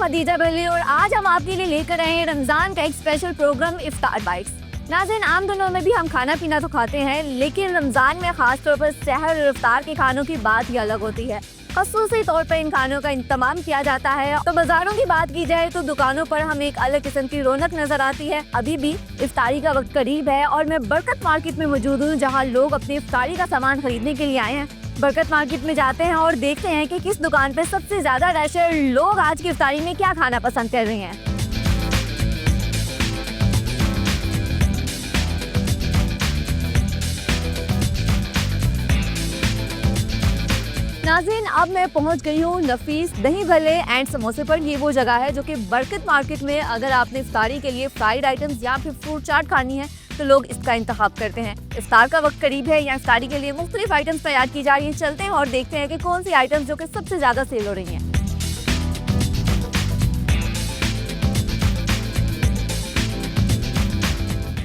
खदीजा बली और आज हम आपके लिए लेकर आए हैं रमज़ान का एक स्पेशल प्रोग्राम इफ्तार बाइट्स। नाज़रीन, आम दिनों में भी हम खाना पीना तो खाते हैं, लेकिन रमज़ान में ख़ास तौर पर सहर और इफ्तार के खानों की बात ही अलग होती है। ख़ुसूसी तौर पर इन खानों का इंतज़ाम किया जाता है। तो बाज़ारों की बात की जाए तो दुकानों पर हमें एक अलग किस्म की रौनक नज़र आती है। अभी भी इफ्तारी का वक्त करीब है और मैं बरकत मार्केट में मौजूद हूँ, जहाँ लोग अपनी इफ्तारी का सामान खरीदने के लिए आए हैं। बरकत मार्केट में जाते हैं और देखते हैं कि किस दुकान पे सबसे ज्यादा रश है, लोग आज की इफ्तारी में क्या खाना पसंद कर रहे हैं। नाज़रीन, अब मैं पहुंच गई हूँ नफीस दही भल्ले एंड समोसे पर। ये वो जगह है जो कि बरकत मार्केट में अगर आपने इफ्तारी के लिए फ्राइड आइटम्स या फिर फ्रूट चाट खानी है तो लोग इसका इंतखाब करते हैं। इफ्तार का वक्त करीब है, या इफ्तारी के लिए मुख्तलिफ आइटम्स तैयार की जा रही हैं। चलते हैं और देखते हैं कि कौन सी आइटम्स जो कि सबसे ज़्यादा सेल हो रही हैं।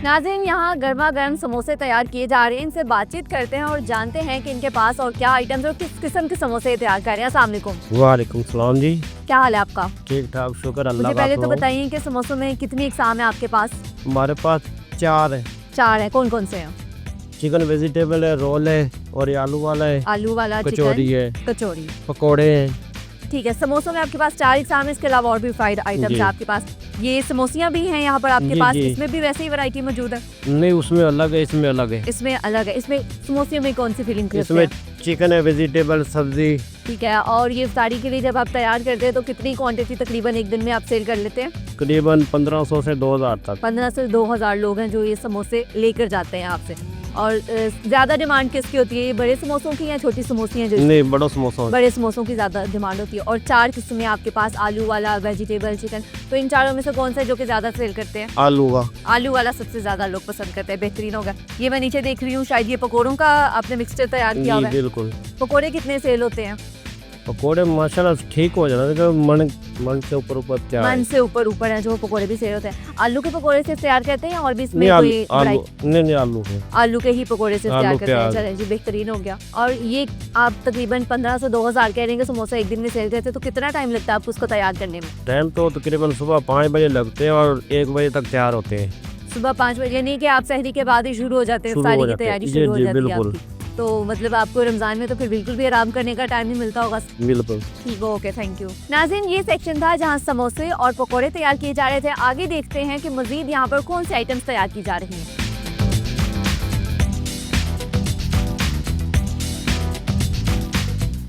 नाज़रीन, यहाँ गर्मा गर्म समोसे तैयार किए जा रहे हैं। इनसे बातचीत करते हैं और जानते हैं कि इनके पास और क्या आइटम्स और किस किस्म के समोसे तैयार कर रहे हैं। अस्सलाम वालेकुम। वालेकुम सलाम जी। क्या हाल है आपका? ठीक ठाक, शुक्र अल्लाह का। मुझे पहले तो बताइए कि समोसों में कितनी इकसाम है आपके पास? हमारे पास 4 है। 4 है। कौन कौन से हैं? चिकन वेजिटेबल है, रोल है और ये आलू वाला है। आलू वाला, कचौरी है, कचौरी, पकोड़े हैं। ठीक है। समोसों में आपके पास 4 इकसाम है, इसके अलावा और भी फ्राइड आइटम्स है आपके पास। ये समोसियाँ भी हैं यहाँ पर आपके पास, इसमें भी वैसे ही वैरायटी मौजूद है? नहीं, उसमें अलग है, इसमें अलग है। इसमें अलग है। इसमें समोसियों में कौन सी फीलिंग करते इसमें हैं? चिकन है, वेजिटेबल, सब्जी। ठीक है। और ये इफ्तारी के लिए जब आप तैयार करते हैं तो कितनी क्वांटिटी तकरीबन एक दिन में आप सेल कर लेते हैं? करीबन 1500 से 2000 तक। 15 से 2000 लोग हैं जो ये समोसे लेकर जाते हैं आपसे। और ज्यादा डिमांड किसकी होती है, ये बड़े समोसों की या छोटी समोसियाँ? जो नहीं, बड़ो समोसा। बड़े समोसों की ज्यादा डिमांड होती है। और 4 किस्म में आपके पास, आलू वाला, वेजिटेबल, चिकन। तो इन चारों में से कौन सा जो कि ज्यादा सेल करते हैं? आलू का। आलू वाला सबसे ज्यादा लोग पसंद करते हैं, बेहतरीन होगा। ये मैं नीचे देख रही हूँ, शायद ये पकौड़ों का आपने मिक्सचर तैयार किया हुआ है। बिल्कुल। पकौड़े कितने सेल होते हैं? पकोड़े माशाल्लाह ठीक हो जाता है, मन से ऊपर तैयार। मन से ऊपर है जो पकोड़े भी सेल होते हैं। आलू के पकोड़े से तैयार करते हैं या और भी इसमें नहीं, कोई नहीं, आलू है। आलू के ही पकोड़े से तैयार करते हैं। चलें जी, बेहतरीन हो गया। और ये आप तकरीबन 15 से 2000 कह रहे हैं समोसा एक दिन में सेल करते हैं, तो कितना टाइम लगता है आपको उसको तैयार करने में? टाइम तो तकरीबन सुबह 5 बजे लगते हैं और 1 बजे तक तैयार होते हैं। सुबह 5 बजे? नहीं कि आप सहरी के बाद ही शुरू हो जाते हैं, सारी की तैयारी शुरू हो जाती है आपकी। तो मतलब आपको रमजान में तो फिर बिल्कुल भी आराम करने का टाइम नहीं मिलता होगा। बिल्कुल ठीक है, ओके, थैंक यू। नाज़रीन, ये सेक्शन था जहां समोसे और पकोड़े तैयार किए जा रहे थे। आगे देखते हैं कि मजीद यहाँ पर कौन से आइटम्स तैयार की जा रही हैं।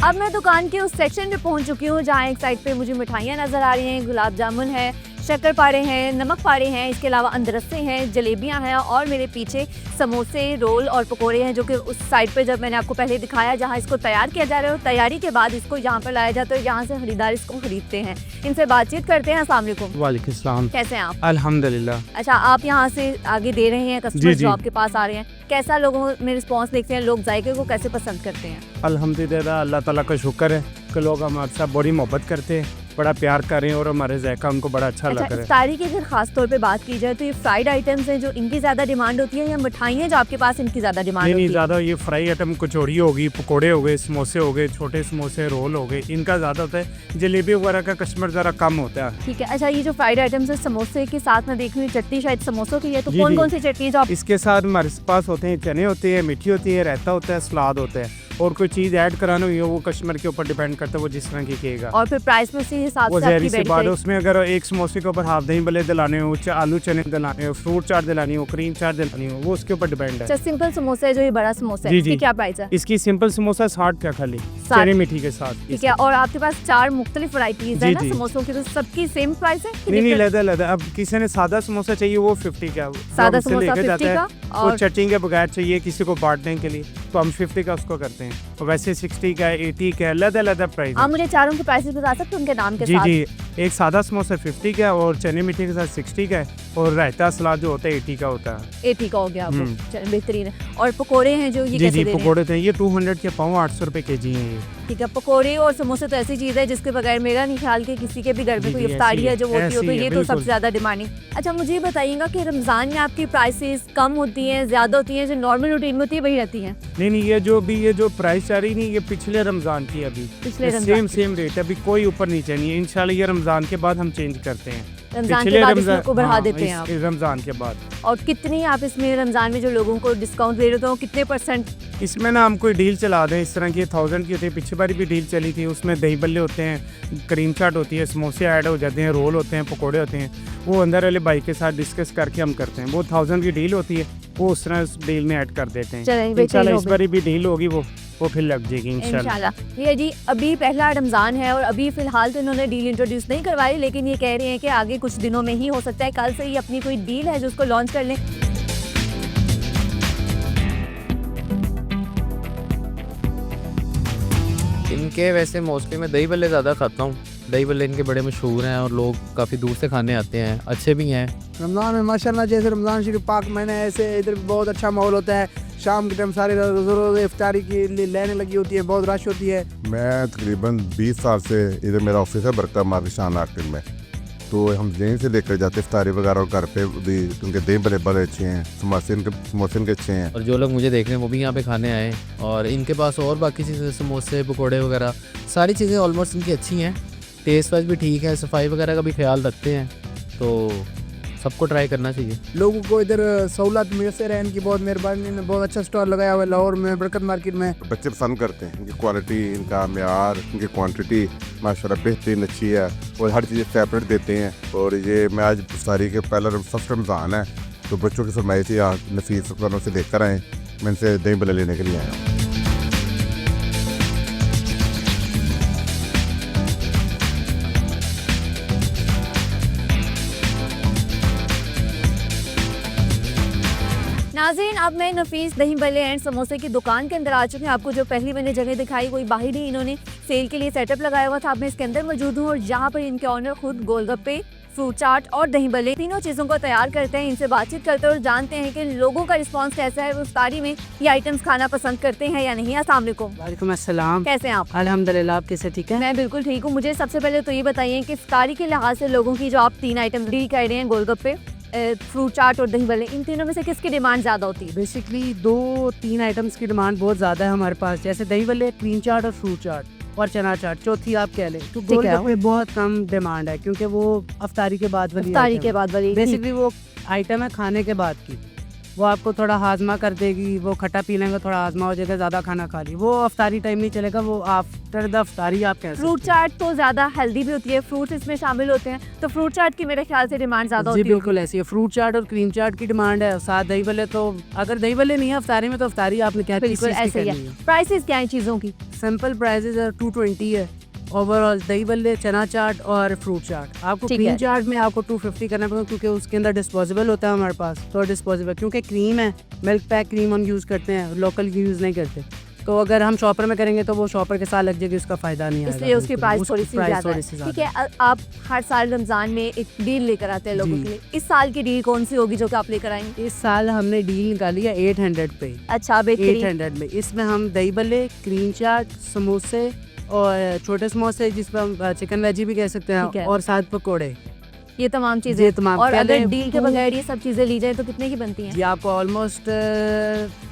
अब मैं दुकान के उस सेक्शन पे पहुंच चुकी हूँ जहाँ एक साइड पे मुझे मिठाइयाँ नजर आ रही हैं। गुलाब जामुन है, शक्कर पारे हैं, नमक पारे हैं, इसके अलावा अंदरसे हैं, जलेबियां हैं और मेरे पीछे समोसे, रोल और पकोड़े हैं, जो कि उस साइड पे जब मैंने आपको पहले दिखाया जहां इसको तैयार किया जा रहा है। तैयारी के बाद इसको यहाँ पर लाया जाता है, यहाँ से खरीदार इसको खरीदते हैं। इनसे बातचीत करते हैं। अस्सलाम वालेकुम। वालेकुम सलाम। कैसे हैं आप? अल्हम्दुलिल्लाह। अच्छा, आप यहाँ से आगे दे रहे हैं कस्टमर जो आपके पास आ रहे हैं, कैसा लोगों में रिस्पॉन्स देखते हैं? लोग जायके को कैसे पसंद करते हैं? अल्हम्दुलिल्लाह, अल्लाह ताला का शुक्र है कि लोग हमारे साथ बड़ी मोहब्बत करते हैं, बड़ा प्यार कर रहे हैं और हमारे जायका उनको बड़ा अच्छा लग रहा है। इफ्तारी की अगर खास तौर पे बात की जाए तो ये फ्राइड आइटम्स हैं जो इनकी ज्यादा डिमांड होती है, या मिठाइयाँ जो आपके पास इनकी ज्यादा डिमांड होती है? नहीं, ज्यादा ये फ्राई आइटम, कचौड़ी होगी, पकोड़े हो गए, समोसे हो गए, छोटे समोसे, रोल हो गए, इनका ज्यादा होता है। जलेबी वगैरह का कस्टमर जरा कम होता है। ठीक है। अच्छा, ये जो फ्राइड आइटम्स है, समोसे के साथ में देख रही हूँ चटनी शायद समोसों की है, तो कौन कौन सी चटनी है जो आप? इसके साथ हमारे पास होते हैं चने होते हैं, मीठी होती है, रायता होता है, सलाद होता है, और कोई चीज ऐड करानी हुई हो वो कस्टमर के ऊपर डिपेंड करता है, वो जिस तरह की कहेगा। और फिर प्राइस में उसी हिसाब वो से जहरी से बाद उसमें अगर एक समोसे के ऊपर हाफ दही भल्ले दिलाने हो, आलू चने दिलाने हो, फ्रूट चाट दिलानी हो, क्रीम चाट दिलानी हो, वो उसके ऊपर डिपेंड है। सिंपल समोसा है जो ये बड़ा समोसा है, इसकी क्या प्राइस है? इसकी सिंपल समोसा 60 का खाली, चने मीठी के साथ। ठीक है। और आपके पास 4 मुख्तलिफ वैरायटीज है ना समोसों की, तो सबकी सेम प्राइस है? नहीं, लदा। अब किसी ने सादा समोसा चाहिए वो 50 का, सादा समोसा 50 का, और चटनी के बगैर चाहिए किसी को बांटने के लिए तो हम 50 का उसको करते हैं। और वैसे 60 का, 80 का, लदा प्राइस। आप मुझे चारों के प्राइसेस बता सकते हैं उनके नाम के साथ? जी, एक सादा समोसा 50 का और चने मीठे के साथ 60 का है, और रायता सलाद जो होता है 80 का होता है। 80 का हो गया आपको, बेहतरीन है। और पकोड़े हैं जो ये कैसे दे रहे हैं? पकोड़े थे ये 200 के पाव, 800 रुपए kg हैं ये। ठीक है, पकोड़े और समोसे तो ऐसी चीज़ है जिसके बगैर मेरा नहीं ख्याल कि किसी के भी घर में जी, कोई जी, इफ्तारी ऐसी है जो होती हो, ऐसी तो है, ये तो बिल्कुल। सबसे ज़्यादा डिमांडिंग। अच्छा, मुझे ये बताइएगा कि रमज़ान में आपकी प्राइसेस कम होती हैं, ज़्यादा होती हैं, जो नॉर्मल रूटीन में होती है वही रहती हैं? नहीं, ये जो प्राइस आ रही नहीं, ये पिछले रमज़ान की है अभी। पिछले रमज़ान सेम रेट है, अभी कोई ऊपर नीचे नहीं है। इंशाल्लाह ये रमज़ान के बाद हम चेंज करते हैं। रमज़ान के पिछले बाद रमज़ान इसको बढ़ा हाँ, देते हैं आप। इस रमज़ान के बाद। और कितनी आप इसमें रमज़ान में जो लोगों को डिस्काउंट दे रहे हो कितने %? इसमें ना हम कोई डील चला दें इस तरह की 1000 की होती है। पिछली बार भी डील चली थी, उसमें दही बल्ले होते हैं, क्रीम चाट होती है, समोसे ऐड हो जाते हैं, रोल होते हैं, पकोड़े होते हैं। वो अंदर वाले भाई के साथ डिस्कस करके हम करते हैं। वो 1000 की डील होती है, वो उस तरह उस डील में ऐड कर देते हैं। चलें, इंशाल्लाह इस बार भी डील होगी, वो फिर लग जाएगी इंशाल्लाह। इंशाल्लाह। ये जी अभी पहला रमज़ान है और अभी फ़िलहाल तो इन्होंने डील इंट्रोड्यूस नहीं करवाई, लेकिन ये कह रहे हैं कि आगे कुछ दिनों में ही हो सकता है कल से ही अपनी कोई डील है जो उसको लॉन्च कर लें। इनके वैसे मोस्टली मैं दही बल्ले ज़्यादा खाता हूँ। दही बल्ले इनके बड़े मशहूर हैं और लोग काफ़ी दूर से खाने आते हैं, अच्छे भी हैं। रमज़ान में माशाल्लाह जैसे रमज़ान शरीफ पाक महीना है, ऐसे इधर बहुत अच्छा माहौल होता है। शाम के टाइम सारे रोज़ इफ्तारी की लाइनें लगी होती है, बहुत रश होती है। मैं तकरीबन 20 साल से इधर मेरा ऑफिस है बरकता मार्केट मार्केट में, तो हम यहीं से लेकर जाते इफ्तारी वगैरह और घर पे भी, क्योंकि दही बड़े बड़े अच्छे हैं, समोसे इनके अच्छे हैं। और जो लोग मुझे देख रहे हैं वो भी यहाँ पे खाने आए, और इनके पास और बाकी चीज़ें समोसे पकोड़े वगैरह सारी चीज़ें ऑलमोस्ट इनकी अच्छी हैं। टेस्ट वाइज भी ठीक है, सफाई वगैरह का भी ख्याल रखते हैं, तो सबको ट्राई करना चाहिए। लोगों को इधर सहूलत मैसर है, इनकी बहुत मेहरबानी ने बहुत अच्छा स्टॉल लगाया हुआ है लाहौर में बरकत मार्केट में। बच्चे पसंद करते हैं, इनकी क्वालिटी, इनका म्यार, इनकी क्वांटिटी माशाल्लाह बेहतरीन अच्छी है, और हर चीज़ सेपरेट देते हैं। और ये मैं आज इफ्तारी के पहला फर्स्ट रमज़ान है, तो बच्चों की फरमाइश थी नफीस दुकानों से लेकर आए, मैं इनसे दही बल्ले लेने के लिए आया हूँ। नाज़रीन, अब मैं नफीस दही बल्ले एंड समोसे की दुकान के अंदर आ चुके हैं। आपको जो पहली मैंने जगह दिखाई कोई बाहर ही इन्होंने सेल के लिए सेटअप लगाया हुआ था, अब मैं इसके अंदर मौजूद हूँ और यहाँ पर इनके ऑनर खुद गोलगप्पे, फ्रूट चाट और दही बल्ले तीनों चीज़ों को तैयार करते हैं। इनसे बातचीत करते हैं और जानते हैं कि लोगों का रिस्पांस कैसा है, वो इफ्तारी में ये आइटम्स खाना पसंद करते हैं या नहीं। अस्सलाम वालेकुम। वालेकुम अस्सलाम। कैसे हैं आप? अल्हम्दुलिल्लाह, आप कैसे? ठीक है। मैं बिल्कुल ठीक हूँ। मुझे सबसे पहले तो ये बताइए कि इफ्तारी के लिहाज से लोगों की जो आप 3 आइटम डील कर रहे हैं, गोलगप्पे, फ्रूट चाट और दही बल्ले, इन तीनों में से किसकी डिमांड ज़्यादा होती है? बेसिकली 2-3 आइटम्स की डिमांड बहुत ज़्यादा है हमारे पास, जैसे दही बल्ले, क्रीम चाट और फ्रूट चाट और चना चाट, चौथी आप कह लें। तो गोलगप्पे बहुत कम डिमांड है क्योंकि वो अफ्तारी के बाद वाली इफ्तारी के बाद वाली बेसिकली वो आइटम है खाने के बाद की, वो आपको थोड़ा हाजमा कर देगी, वो खट्टा पी लेंगे, थोड़ा हाजमा हो जाएगा, ज़्यादा खाना खा ली, वो अफ्तारी टाइम नहीं चलेगा, वो आफ्टर द अफ्तारी आप कह सकते हैं। फ्रूट चाट तो ज़्यादा हेल्दी भी होती है, फ्रूट्स इसमें शामिल होते हैं, तो फ्रूट चाट की मेरे ख्याल से डिमांड ज़्यादा जी होती है। बिल्कुल ऐसी है, फ्रूट चाट और क्रीम चाट की डिमांड है, साथ दही बल्ले। तो अगर दही बल्ले नहीं है अफ्तारी में, तो अफ्तारी आपने क्या बिल्कुल ऐसे ही है। प्राइसेस क्या है चीज़ों की? सिंपल प्राइसेस है 220 है ओवरऑल, दही बल्ले, चना चाट और फ्रूट चाट। आपको ठीक क्रीम है। चाट में आपको 250 करना पड़ेगा क्योंकि उसके अंदर डिस्पोजेबल होता है हमारे पास, तो डिस्पोजेबल क्योंकि क्रीम है, मिल्क पैक क्रीम हम यूज़ करते हैं, लोकल यूज़ नहीं करते। तो अगर हम शॉपर में करेंगे तो वो शॉपर के साथ लग जाएगी, उसका फ़ायदा नहीं आएगा, इसलिए उसकी बिल्कुल। प्राइस उसकी थोड़ी सी प्राइस ज़्यादा थोड़ी है। सी ठीक ज़्यादा है, आप हर साल रमज़ान में एक डील लेकर आते हैं लोगों जी। के लिए। इस साल की डील कौन सी होगी जो कि आप लेकर आएंगे? इस साल हमने डील निकाली है 800 पे, अच्छा, बेहतरीन। 800 में। इसमें हम दही बल्ले, क्रीम चाट, समोसे और छोटे समोसे जिसमें हम चिकन वेजी भी कह सकते ठीक है। हैं, और साथ पकोड़े, ये तमाम ये चीज़ें। तमाम। और पहले अगर डील के बगैर ये सब चीज़ें ली जाए तो कितने की बनती हैं? ये आपको ऑलमोस्ट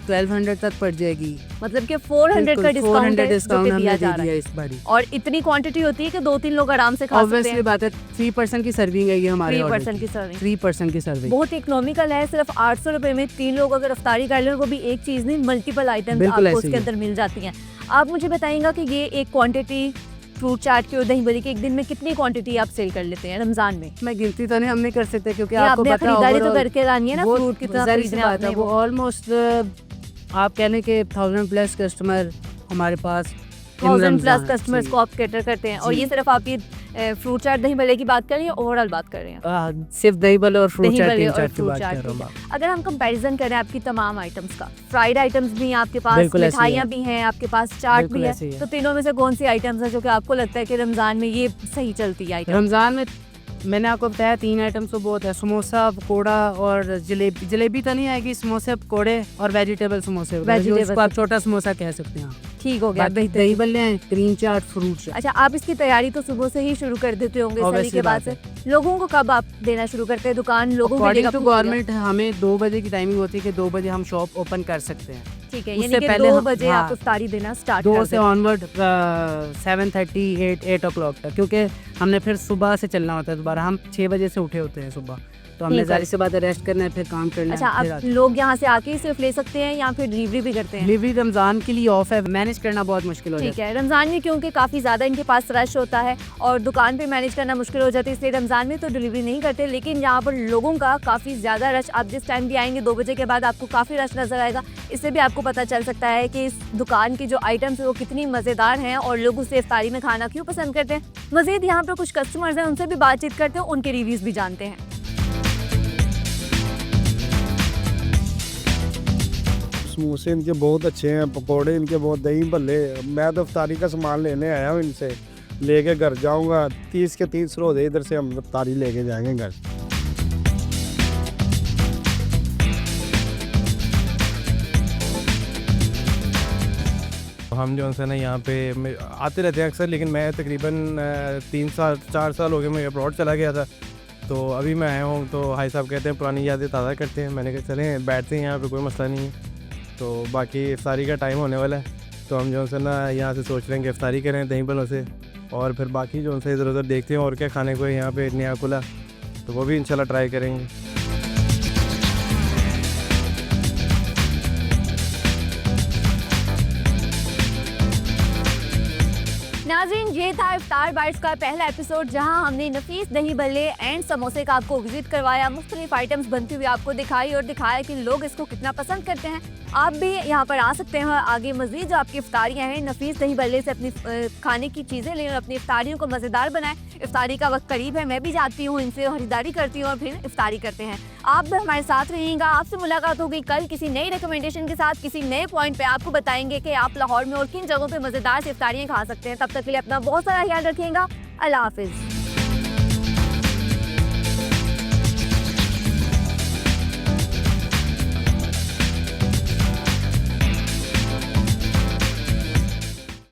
1200 तक पड़ जाएगी। मतलब कि 400 का डिस्काउंट है जो कि दिया जा रहा है, इस बारी। और इतनी क्वांटिटी होती है कि 2-3 लोग आराम से खा सकते ऑब्वियसली हैं। बात है, 3% की सर्विंग है ये हमारे 3% की सर्विंग 3% की सर्विंग। बहुत इकोनॉमिकल है। सिर्फ 800 रुपए में 3 लोग अगर अफ्तारी कर लें, वो भी एक चीज़ नहीं, मल्टीपल आइटम्स बिल्कुल आपको ऐसे उसके ही है। अंदर मिल जाती हैं। आप मुझे बताइएगा कि ये एक क्वांटिटी फ्रूट चाट की और दही बल्ले की एक दिन में कितनी क्वांटिटी आप सेल कर लेते हैं रमज़ान में? मैं गिनती तो नहीं हम नहीं कर सकते क्योंकि ये आपको आपने पता है खरीदारी तो overall करके लानी है ना, वो फ्रूट कितना ज़ाहिर सी खरीदने बात है, आपने वो ऑलमोस्ट आप कह लें कि 1000+ कस्टमर हमारे पास 1000+ कस्टमर्स को आप कैटर करते हैं। और जी। ये सिर्फ आप ये फ्रूट चाट दही बल्ले की बात कर रही हैं, ओवरऑल बात कर रहे हैं? सिर्फ दही बल्ले और फ्रूट दही चाट, बल्ले क्रीम और चाट की फ्रूट बात चाट कर रहा हूँ की। मैं। अगर हम कंपैरिजन करें आपकी तमाम आइटम्स का, फ्राइड आइटम्स भी हैं आपके पास, बिल्कुल ऐसे ही मिठाइयाँ है। भी हैं आपके पास, चाट बिल्कुल भी ऐसे ही है, है। तो तीनों में से कौन सी आइटम्स है जो कि आपको लगता है कि रमज़ान में ये सही चलती है आइटम? रमज़ान में मैंने आपको बताया 3 आइटम्स तो बहुत है, समोसा, पकोड़ा और जलेबी तो नहीं आएगी, समोसे, पकोड़े और वेजिटेबल समोसे, Vegetable उसको आप छोटा समोसा कह सकते हैं। ठीक हो गया, बाकी बेहतर। दही बल्ले हैं, क्रीम चाट, फ्रूट चाट। अच्छा, आप इसकी तैयारी तो सुबह से ही शुरू कर देते होंगे सभी Obviously के बाद बात से। लोगों को कब आप देना शुरू करते हैं दुकान लोगों के लिए अकॉर्डिंग कब टू खुलती है? गवर्नमेंट हमें 2 बजे की टाइमिंग होती है कि 2 बजे हम शॉप ओपन कर सकते हैं। ठीक है, उससे यानी कि पहले 2 हम- बजे आप हाँ। इफ्तारी देना स्टार्ट 2 कर से देते हैं। ऑनवर्ड 7:30 8 ओ क्लॉक तक, क्योंकि हमने फिर सुबह से चलना होता है दोबारा। हम 6 बजे से उठे होते हैं सुबह, तो हमने ठीक है। जाहिर सी बात है रेस्ट करना है, फिर काम करना अच्छा, है, फिर आप लोग यहाँ से आके ही सिर्फ ले सकते हैं या फिर डिलीवरी भी करते हैं? डिलीवरी रमज़ान के लिए ऑफ है, मैनेज करना बहुत मुश्किल हो ठीक जाता है। है, रमज़ान में क्योंकि काफ़ी ज़्यादा इनके पास रश होता है और दुकान पे मैनेज करना मुश्किल हो जाती है, इसलिए रमज़ान में तो डिलीवरी नहीं करते। लेकिन यहाँ पर लोगों का काफ़ी ज़्यादा रश, आप जिस टाइम भी आएंगे 2 बजे के बाद आपको काफ़ी रश नज़र आएगा। इससे भी आपको पता चल सकता है कि इस दुकान की जो आइटम्स है वो कितनी मज़ेदार हैं और लोग उसे इफ्तारी में खाना क्यों पसंद करते हैं। मज़ीद यहाँ पर कुछ कस्टमर्स हैं, उनसे भी बातचीत करते हैं, उनके रिव्यूज़ भी जानते हैं। समोसे इनके बहुत अच्छे हैं, पकोड़े इनके बहुत, दही भल्ले। मैं तो इफ्तारी का सामान लेने आया हूँ इनसे, लेके घर जाऊँगा। 30 के 30 रोज़े इधर से हम इफ्तारी लेके जाएंगे घर। हम जो है ना यहाँ पे आते रहते हैं अक्सर, लेकिन मैं तकरीबन 3 साल 4 साल हो गए, मैं अब्रॉड चला गया था। तो अभी मैं आया हूँ, तो भाई साहब कहते हैं पुरानी यादें ताज़ा करते हैं। मैंने कहा चलें बैठते हैं यहाँ पे, कोई मसला नहीं है। तो बाकी इफ्तारी का टाइम होने वाला है, तो हम जो है ना यहाँ से सोच रहे हैं कि इफ्तारी करें दही बलों से, और फिर बाकी जो है इधर उधर देखते हैं और क्या खाने को है यहाँ पे नया खुला, तो वो भी इंशाल्लाह ट्राई करेंगे। नाज़रीन, ये था इफ्तार बाइट्स का पहला एपिसोड, जहां हमने नफीस दही भल्ले एंड समोसे का आपको विजिट करवाया, मुख्तलिफ आइटम्स बनती हुई आपको दिखाई और दिखाया कि लोग इसको कितना पसंद करते हैं। आप भी यहाँ पर आ सकते हैं और आगे मज़ीद जो आपकी इफ्तारियाँ हैं नफीस दही भल्ले से अपनी खाने की चीज़ें लें और अपनी इफ्तारियों को मज़ेदार बनाएं। इफ्तारी का वक्त करीब है, मैं भी जाती हूँ, इनसे खरीदारी करती हूँ और फिर इफ्तारी करते हैं। आप भी हमारे साथ रहिएगा। आपसे मुलाकात होगी कल किसी नई रिकमेंडेशन के साथ, किसी नए पॉइंट पे आपको बताएंगे कि आप लाहौर में और किन जगहों पे मज़ेदार से इफ्तारियाँ खा सकते हैं। तब तक के लिए अपना बहुत सारा ख्याल रखिएगा। अल्लाह हाफिज़।